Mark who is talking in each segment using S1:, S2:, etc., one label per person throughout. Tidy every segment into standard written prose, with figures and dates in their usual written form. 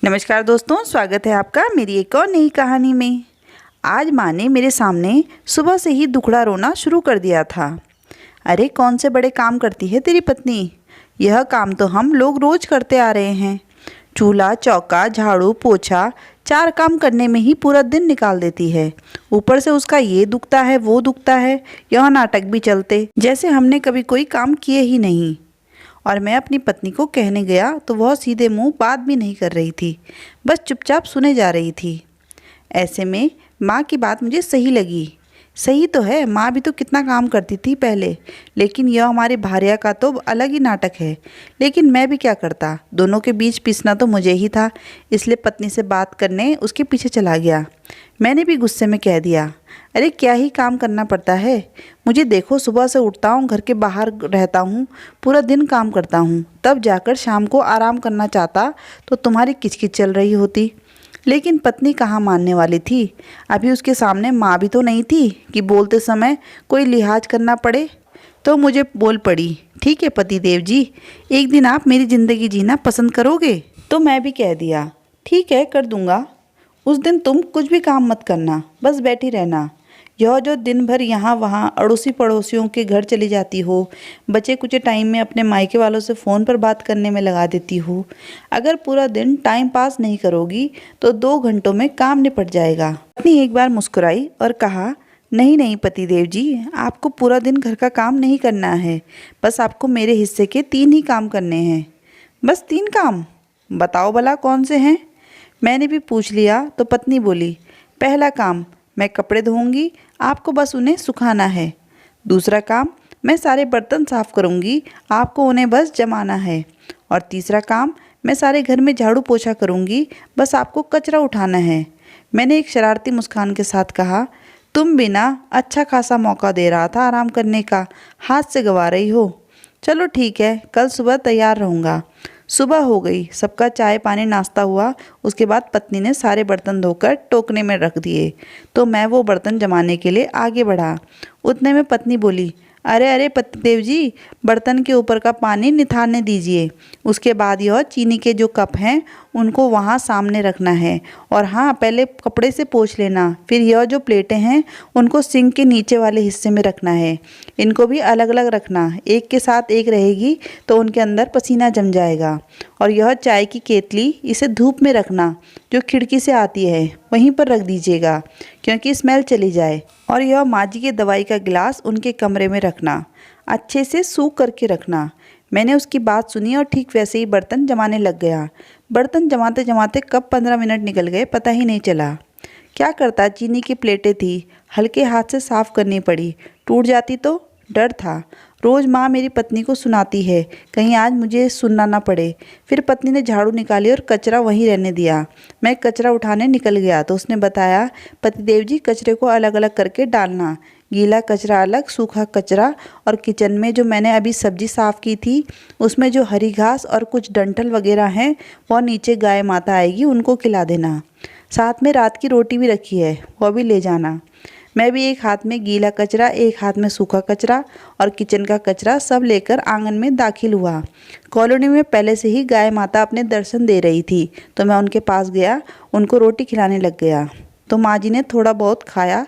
S1: नमस्कार दोस्तों, स्वागत है आपका मेरी एक और नई कहानी में। आज माँ ने मेरे सामने सुबह से ही दुखड़ा रोना शुरू कर दिया था। अरे कौन से बड़े काम करती है तेरी पत्नी। यह काम तो हम लोग रोज करते आ रहे हैं। चूल्हा चौका झाड़ू पोछा 4 काम करने में ही पूरा दिन निकाल देती है। ऊपर से उसका ये दुखता है वो दुखता है, यह नाटक भी चलते जैसे हमने कभी कोई काम किए ही नहीं। और मैं अपनी पत्नी को कहने गया तो वह सीधे मुंह बात भी नहीं कर रही थी, बस चुपचाप सुने जा रही थी। ऐसे में माँ की बात मुझे सही लगी। सही तो है, माँ भी तो कितना काम करती थी पहले, लेकिन यह हमारी भार्या का तो अलग ही नाटक है। लेकिन मैं भी क्या करता, दोनों के बीच पिसना तो मुझे ही था। इसलिए पत्नी से बात करने उसके पीछे चला गया। मैंने भी गुस्से में कह दिया, अरे क्या ही काम करना पड़ता है। मुझे देखो, सुबह से उठता हूँ, घर के बाहर रहता हूँ, पूरा दिन काम करता हूँ, तब जाकर शाम को आराम करना चाहता तो तुम्हारी किचकिच चल रही होती। लेकिन पत्नी कहाँ मानने वाली थी। अभी उसके सामने माँ भी तो नहीं थी कि बोलते समय कोई लिहाज करना पड़े। तो मुझे बोल पड़ी, ठीक है पति देव जी, एक दिन आप मेरी ज़िंदगी जीना पसंद करोगे? तो मैं भी कह दिया, ठीक है कर दूंगा। उस दिन तुम कुछ भी काम मत करना, बस बैठी रहना। यह जो दिन भर यहाँ वहाँ अड़ोसी पड़ोसियों के घर चली जाती हो, बचे कुछ टाइम में अपने मायके वालों से फ़ोन पर बात करने में लगा देती हो। अगर पूरा दिन टाइम पास नहीं करोगी तो 2 घंटों में काम निपट जाएगा। पत्नी एक बार मुस्कुराई और कहा, नहीं नहीं पतिदेव जी, आपको पूरा दिन घर का काम नहीं करना है, बस आपको मेरे हिस्से के 3 ही काम करने हैं। बस 3 काम? बताओ भला कौन से हैं? मैंने भी पूछ लिया तो पत्नी बोली, पहला काम मैं कपड़े धोऊंगी, आपको बस उन्हें सुखाना है। दूसरा काम मैं सारे बर्तन साफ़ करूंगी, आपको उन्हें बस जमाना है। और तीसरा काम मैं सारे घर में झाड़ू पोछा करूंगी, बस आपको कचरा उठाना है। मैंने एक शरारती मुस्कान के साथ कहा, तुम भी ना अच्छा खासा मौका दे रहा था आराम करने का, हाथ से गंवा रही हो। चलो ठीक है, कल सुबह तैयार रहूँगा। सुबह हो गई, सबका चाय पानी नाश्ता हुआ। उसके बाद पत्नी ने सारे बर्तन धोकर टोकने में रख दिए तो मैं वो बर्तन जमाने के लिए आगे बढ़ा। उतने में पत्नी बोली, अरे अरे पतिदेव जी, बर्तन के ऊपर का पानी निथारने दीजिए। उसके बाद यह चीनी के जो कप हैं उनको वहाँ सामने रखना है। और हाँ, पहले कपड़े से पोंछ लेना। फिर यह जो प्लेटें हैं उनको सिंक के नीचे वाले हिस्से में रखना है। इनको भी अलग अलग रखना, एक के साथ एक रहेगी तो उनके अंदर पसीना जम जाएगा। और यह चाय की केतली, इसे धूप में रखना, जो खिड़की से आती है वहीं पर रख दीजिएगा क्योंकि स्मेल चली जाए। और यह माँ जी के दवाई का गिलास उनके कमरे में रखना, अच्छे से सूख करके रखना। मैंने उसकी बात सुनी और ठीक वैसे ही बर्तन जमाने लग गया। बर्तन जमाते जमाते कब 15 मिनट निकल गए पता ही नहीं चला। क्या करता, चीनी की प्लेटें थी, हल्के हाथ से साफ़ करनी पड़ी, टूट जाती तो डर था। रोज़ माँ मेरी पत्नी को सुनाती है, कहीं आज मुझे सुनना ना पड़े। फिर पत्नी ने झाड़ू निकाली और कचरा वहीं रहने दिया। मैं कचरा उठाने निकल गया तो उसने बताया, पतिदेव जी कचरे को अलग अलग करके डालना, गीला कचरा अलग, सूखा कचरा। और किचन में जो मैंने अभी सब्जी साफ़ की थी उसमें जो हरी घास और कुछ डंठल वगैरह हैं वह नीचे गाय माता आएगी उनको खिला देना। साथ में रात की रोटी भी रखी है, वह भी ले जाना। मैं भी एक हाथ में गीला कचरा, एक हाथ में सूखा कचरा और किचन का कचरा सब लेकर आंगन में दाखिल हुआ। कॉलोनी में पहले से ही गाय माता अपने दर्शन दे रही थी तो मैं उनके पास गया, उनको रोटी खिलाने लग गया। तो माँ जी ने थोड़ा बहुत खाया,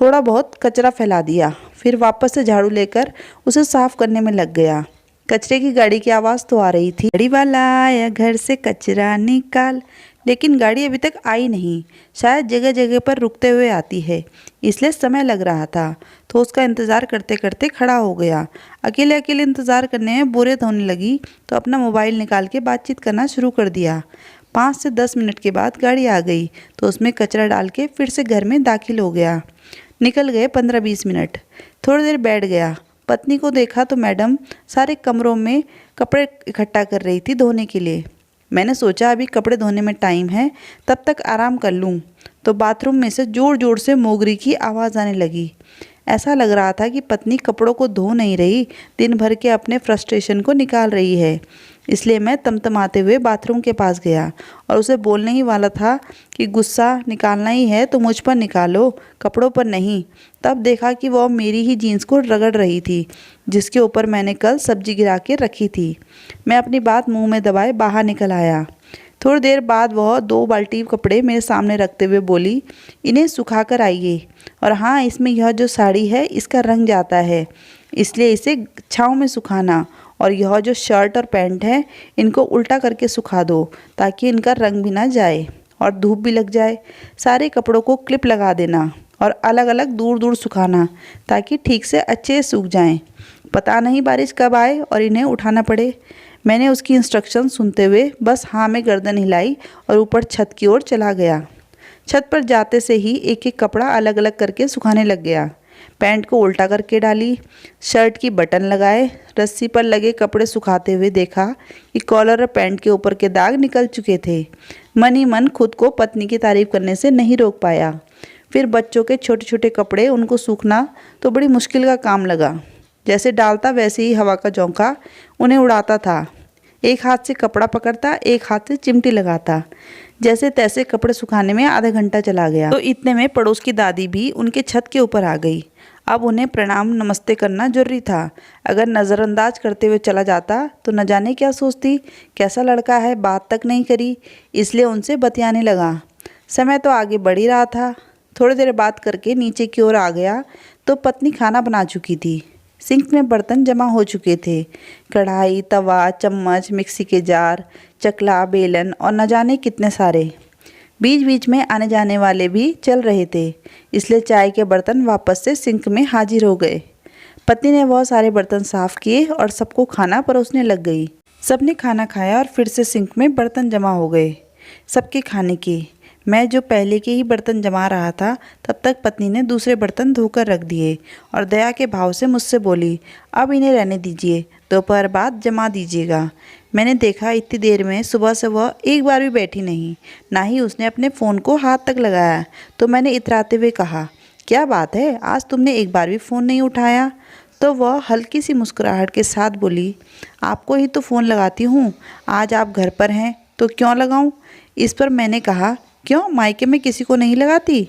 S1: थोड़ा बहुत कचरा फैला दिया, फिर वापस से झाड़ू लेकर उसे साफ़ करने में लग गया। कचरे की गाड़ी की आवाज़ तो आ रही थी, गाड़ी वाला आया घर से कचरा निकाल। लेकिन गाड़ी अभी तक आई नहीं, शायद जगह जगह पर रुकते हुए आती है, इसलिए समय लग रहा था। तो उसका इंतज़ार करते करते खड़ा हो गया। अकेले अकेले इंतज़ार करने में बोरियत होने लगी तो अपना मोबाइल निकाल के बातचीत करना शुरू कर दिया। 5 से 10 मिनट के बाद गाड़ी आ गई तो उसमें कचरा डाल के फिर से घर में दाखिल हो गया। निकल गए 15-20 मिनट। थोड़ी देर बैठ गया। पत्नी को देखा तो मैडम सारे कमरों में कपड़े इकट्ठा कर रही थी धोने के लिए। मैंने सोचा अभी कपड़े धोने में टाइम है, तब तक आराम कर लूँ। तो बाथरूम में से ज़ोर ज़ोर से मोगरी की आवाज़ आने लगी। ऐसा लग रहा था कि पत्नी कपड़ों को धो नहीं रही, दिन भर के अपने फ्रस्ट्रेशन को निकाल रही है। इसलिए मैं तमतमाते हुए बाथरूम के पास गया और उसे बोलने ही वाला था कि गुस्सा निकालना ही है तो मुझ पर निकालो, कपड़ों पर नहीं। तब देखा कि वह मेरी ही जीन्स को रगड़ रही थी जिसके ऊपर मैंने कल सब्जी गिरा के रखी थी। मैं अपनी बात मुंह में दबाए बाहर निकल आया। थोड़ी देर बाद वह 2 बाल्टी कपड़े मेरे सामने रखते हुए बोली, इन्हें सुखा कर आइए। और हाँ, इसमें यह जो साड़ी है इसका रंग जाता है, इसलिए इसे छाँव में सुखाना। और यह जो शर्ट और पैंट है इनको उल्टा करके सुखा दो ताकि इनका रंग भी ना जाए और धूप भी लग जाए। सारे कपड़ों को क्लिप लगा देना और अलग अलग दूर दूर सुखाना ताकि ठीक से अच्छे सूख जाएं। पता नहीं बारिश कब आए और इन्हें उठाना पड़े। मैंने उसकी इंस्ट्रक्शन सुनते हुए बस हाँ में गर्दन हिलाई और ऊपर छत की ओर चला गया। छत पर जाते से ही एक एक कपड़ा अलग अलग करके सुखाने लग गया। पैंट को उल्टा करके डाली, शर्ट की बटन लगाए, रस्सी पर लगे कपड़े सुखाते हुए देखा कि कॉलर और पैंट के ऊपर के दाग निकल चुके थे। मन ही मन खुद को पत्नी की तारीफ करने से नहीं रोक पाया। फिर बच्चों के छोटे छोटे कपड़े, उनको सूखना तो बड़ी मुश्किल का काम लगा। जैसे डालता वैसे ही हवा का झोंका उन्हें उड़ाता था। एक हाथ से कपड़ा पकड़ता, एक हाथ से चिमटी लगाता। जैसे तैसे कपड़े सुखाने में आधा घंटा चला गया। तो इतने में पड़ोस की दादी भी उनके छत के ऊपर आ गई। अब उन्हें प्रणाम नमस्ते करना जरूरी था। अगर नज़रअंदाज करते हुए चला जाता तो न जाने क्या सोचती, कैसा लड़का है, बात तक नहीं करी। इसलिए उनसे बतियाने लगा। समय तो आगे बढ़ ही रहा था। थोड़ी देर बात करके नीचे की ओर आ गया तो पत्नी खाना बना चुकी थी। सिंक में बर्तन जमा हो चुके थे। कढ़ाई, तवा, चम्मच, मिक्सी के जार, चकला, बेलन और न जाने कितने सारे। बीच बीच में आने जाने वाले भी चल रहे थे, इसलिए चाय के बर्तन वापस से सिंक में हाजिर हो गए। पत्नी ने वह सारे बर्तन साफ किए और सबको खाना परोसने लग गई। सबने खाना खाया और फिर से सिंक में बर्तन जमा हो गए सबके खाने के। मैं जो पहले के ही बर्तन जमा रहा था, तब तक पत्नी ने दूसरे बर्तन धोकर रख दिए और दया के भाव से मुझसे बोली, अब इन्हें रहने दीजिए, दोपहर बाद जमा दीजिएगा। मैंने देखा इतनी देर में सुबह से वह एक बार भी बैठी नहीं, ना ही उसने अपने फ़ोन को हाथ तक लगाया। तो मैंने इतराते हुए कहा, क्या बात है, आज तुमने एक बार भी फ़ोन नहीं उठाया? तो वह हल्की सी मुस्कुराहट के साथ बोली, आपको ही तो फ़ोन लगाती हूँ, आज आप घर पर हैं तो क्यों लगाऊँ? इस पर मैंने कहा, क्यों, मायके में किसी को नहीं लगाती?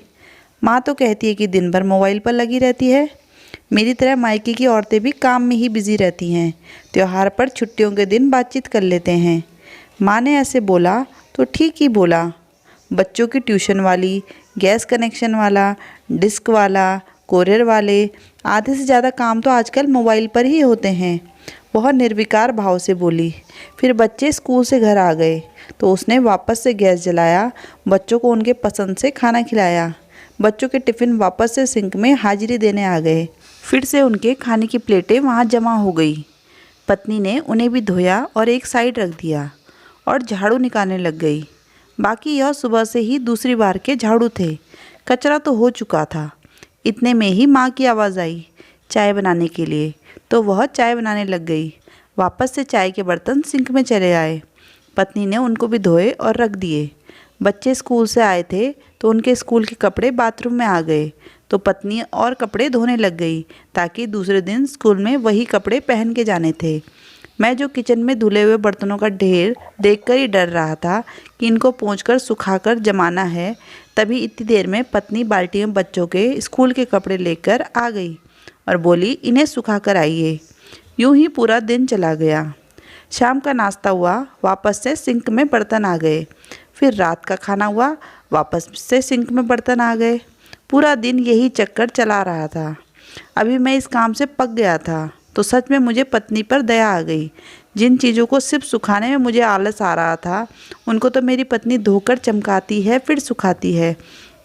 S1: माँ तो कहती है कि दिन भर मोबाइल पर लगी रहती है। मेरी तरह मायके की औरतें भी काम में ही बिजी रहती हैं, त्योहार पर छुट्टियों के दिन बातचीत कर लेते हैं। माँ ने ऐसे बोला तो ठीक ही बोला। बच्चों की ट्यूशन वाली, गैस कनेक्शन वाला, डिस्क वाला, कोरियर वाले, आधे से ज़्यादा काम तो आजकल मोबाइल पर ही होते हैं। वह निर्विकार भाव से बोली। फिर बच्चे स्कूल से घर आ गए तो उसने वापस से गैस जलाया, बच्चों को उनके पसंद से खाना खिलाया। बच्चों के टिफ़िन वापस से सिंक में हाजिरी देने आ गए। फिर से उनके खाने की प्लेटें वहाँ जमा हो गई। पत्नी ने उन्हें भी धोया और एक साइड रख दिया और झाड़ू निकालने लग गई। बाकी यह सुबह से ही दूसरी बार के झाड़ू थे। कचरा तो हो चुका था। इतने में ही माँ की आवाज़ आई चाय बनाने के लिए, तो वह चाय बनाने लग गई। वापस से चाय के बर्तन सिंक में चले आए। पत्नी ने उनको भी धोए और रख दिए। बच्चे स्कूल से आए थे तो उनके स्कूल के कपड़े बाथरूम में आ गए, तो पत्नी और कपड़े धोने लग गई ताकि दूसरे दिन स्कूल में वही कपड़े पहन के जाने थे। मैं जो किचन में धुले हुए बर्तनों का ढेर देखकर ही डर रहा था कि इनको पोंछकर सुखाकर जमाना है, तभी इतनी देर में पत्नी बाल्टी में बच्चों के स्कूल के कपड़े लेकर आ गई और बोली, इन्हें सुखा कर आइए। यूं ही पूरा दिन चला गया। शाम का नाश्ता हुआ, वापस से सिंक में बर्तन आ गए। फिर रात का खाना हुआ, वापस से सिंक में बर्तन आ गए। पूरा दिन यही चक्कर चला रहा था। अभी मैं इस काम से पक गया था तो सच में मुझे पत्नी पर दया आ गई। जिन चीज़ों को सिर्फ सुखाने में मुझे आलस आ रहा था, उनको तो मेरी पत्नी धोकर चमकाती है, फिर सुखाती है,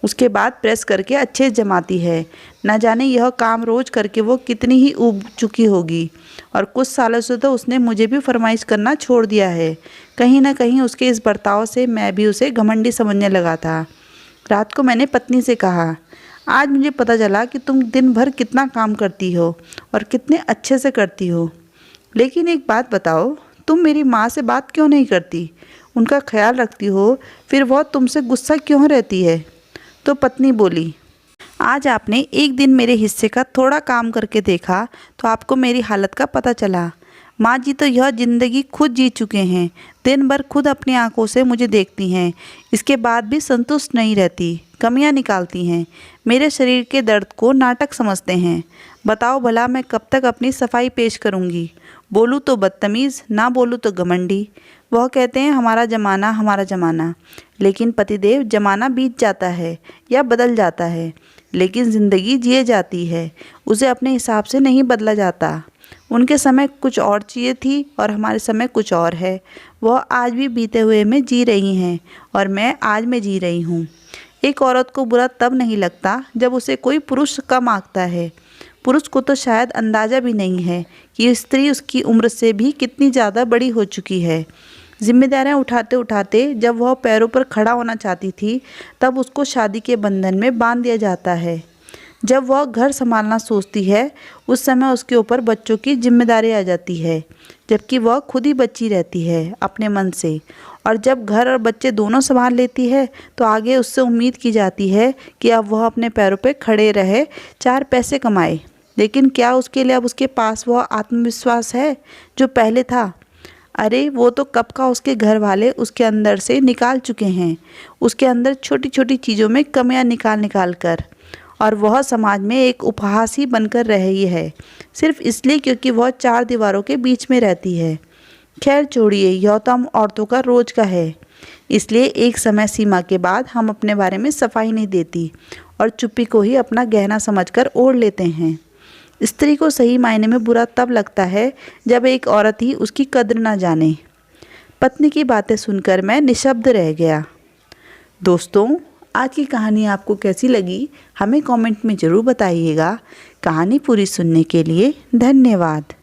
S1: उसके बाद प्रेस करके अच्छे से जमाती है। न जाने यह काम रोज़ करके वो कितनी ही ऊब चुकी होगी। और कुछ सालों से तो उसने मुझे भी फरमाइश करना छोड़ दिया है। कहीं ना कहीं उसके इस बर्ताव से मैं भी उसे घमंडी समझने लगा था। रात को मैंने पत्नी से कहा, आज मुझे पता चला कि तुम दिन भर कितना काम करती हो और कितने अच्छे से करती हो, लेकिन एक बात बताओ, तुम मेरी माँ से बात क्यों नहीं करती? उनका ख्याल रखती हो, फिर वह तुमसे गुस्सा क्यों रहती है? तो पत्नी बोली, आज आपने एक दिन मेरे हिस्से का थोड़ा काम करके देखा तो आपको मेरी हालत का पता चला। माँ जी तो यह ज़िंदगी खुद जी चुके हैं, दिन भर खुद अपनी आंखों से मुझे देखती हैं, इसके बाद भी संतुष्ट नहीं रहती, कमियां निकालती हैं, मेरे शरीर के दर्द को नाटक समझते हैं। बताओ भला मैं कब तक अपनी सफाई पेश करूंगी? बोलूँ तो बदतमीज़, ना बोलूँ तो घमंडी। वह कहते हैं हमारा ज़माना। लेकिन पतिदेव, ज़माना बीत जाता है या बदल जाता है, लेकिन ज़िंदगी जिए जाती है, उसे अपने हिसाब से नहीं बदला जाता। उनके समय कुछ और चीज़ें थी और हमारे समय कुछ और है। वह आज भी बीते हुए में जी रही हैं और मैं आज में जी रही हूँ। एक औरत को बुरा तब नहीं लगता जब उसे कोई पुरुष कम आंकता है। पुरुष को तो शायद अंदाज़ा भी नहीं है कि स्त्री उसकी उम्र से भी कितनी ज़्यादा बड़ी हो चुकी है। जिम्मेदारियां उठाते उठाते जब वह पैरों पर खड़ा होना चाहती थी, तब उसको शादी के बंधन में बांध दिया जाता है। जब वह घर संभालना सोचती है, उस समय उसके ऊपर बच्चों की जिम्मेदारी आ जाती है, जबकि वह खुद ही बच्ची रहती है अपने मन से। और जब घर और बच्चे दोनों संभाल लेती है, तो आगे उससे उम्मीद की जाती है कि अब वह अपने पैरों पर खड़े रहे, 4 पैसे कमाए। लेकिन क्या उसके लिए अब उसके पास वह आत्मविश्वास है जो पहले था? अरे वो तो कब का उसके घर वाले उसके अंदर से निकाल चुके हैं, उसके अंदर छोटी छोटी चीज़ों में कमियां निकाल निकाल कर। और वह समाज में एक उपहास ही बनकर रही है, सिर्फ इसलिए क्योंकि वह 4 दीवारों के बीच में रहती है। खैर छोड़िए, यह तो हम औरतों का रोज का है। इसलिए एक समय सीमा के बाद हम अपने बारे में सफाई नहीं देती और चुप्पी को ही अपना गहना समझकर ओढ़ लेते हैं। स्त्री को सही मायने में बुरा तब लगता है जब एक औरत ही उसकी कद्र ना जाने। पत्नी की बातें सुनकर मैं निशब्द रह गया। दोस्तों, आज की कहानी आपको कैसी लगी हमें कमेंट में ज़रूर बताइएगा। कहानी पूरी सुनने के लिए धन्यवाद।